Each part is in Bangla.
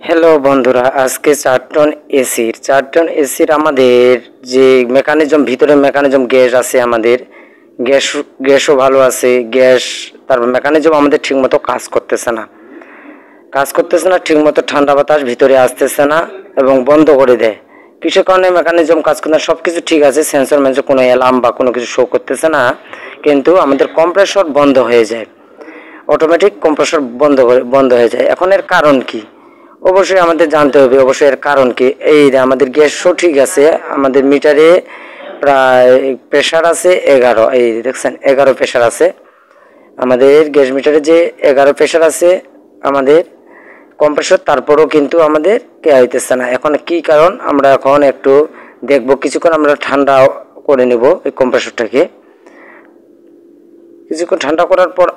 হ্যালো বন্ধুরা, আজকে 4 টন এসির আমাদের যে মেকানিজম, ভিতরে মেকানিজম গ্যাস আছে, আমাদের গ্যাসও ভালো আছে। গ্যাস তারপর মেকানিজম আমাদের ঠিকমতো কাজ করতেছে না ঠিকমতো, ঠান্ডা বাতাস ভিতরে আসতেছে না এবং বন্ধ করে দেয়। কিসের কারণে মেকানিজম কাজ করতে না? সব কিছু ঠিক আছে, সেন্সর কোনো অ্যালার্ম বা কোনো কিছু শো করতেছে না, কিন্তু আমাদের কম্প্রেসর বন্ধ হয়ে যায়, অটোমেটিক কম্প্রেসর বন্ধ হয়ে যায়। এখন এর কারণ কি অবশ্যই আমাদের জানতে হবে। অবশ্যই এর কারণ কি, এই আমাদের গ্যাস সঠিক আছে, আমাদের মিটারে প্রায় প্রেশার আছে 11, এই দেখছেন 11 প্রেশার আছে আমাদের গ্যাস মিটারে, যে 11 প্রেশার আছে আমাদের কম্প্রেসর, তারপরেও কিন্তু আমাদের কে হইতেছে না। এখন কি কারণ আমরা এখন একটু দেখব, কিছুক্ষণ আমরা ঠান্ডা করে নেব এই কম্প্রেসরটাকে। কিছুক্ষণ ঠান্ডা করার পর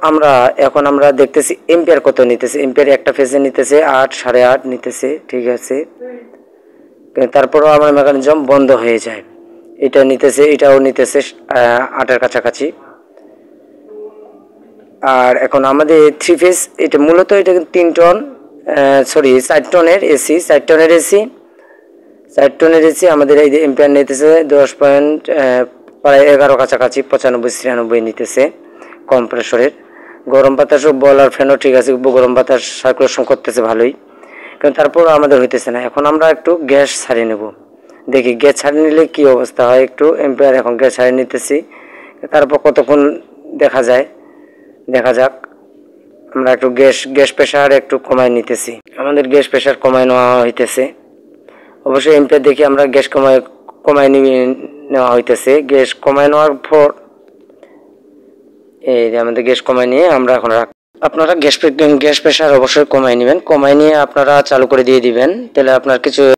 আমরা দেখতেছি এম্পিয়ার কত নিতেছে। এম্পিয়ার একটা ফেজে নিতেছে 8, 8.5 নিতেছে, ঠিক আছে। তারপরও আমার মেকানিজম বন্ধ হয়ে যায়। এটা নিতেছে, এটাও নিতেছে 8-এর কাছাকাছি। আর এখন আমাদের 3 ফেজ, এটা মূলত এটা 4 টনের এসি, 4 টনের এসি আমাদের এই এম্পিয়ার নিতেছে 10 পয়েন্ট প্রায় 11 কাছাকাছি, 95-96 নিতেছে কম্প্রেসরের। গরম বাতাসও বলার ফ্যানও ঠিক আছে, গরম বাতাস সার্কুলেশন করতেছে ভালোই, কিন্তু তারপরও আমাদের হইতেছে না। এখন আমরা একটু গ্যাস ছাড়িয়ে নেব, দেখি গ্যাস ছাড়িয়ে নিলে কি অবস্থা হয়। একটু এম্পিয়ার এখন গ্যাস ছাড়িয়ে নিতেছি, তারপর কতক্ষণ দেখা যাক। আমরা একটু গ্যাস প্রেশার একটু কমায় নিতেছি, আমাদের গ্যাস প্রেশার কমায় নেওয়া হইতেছে। অবশ্যই এম্পিয়ার দেখি আমরা গ্যাস কমায় নেওয়া হইতেছে। গ্যাস কমায় নেওয়ার পর এই আমাদের গ্যাস কমায় নিয়ে আমরা এখন আপনারা গ্যাস প্রেশার অবশ্যই কমায় নেবেন, কমায় নিয়ে আপনারা চালু করে দিয়ে দিবেন, তাহলে আপনার কিছু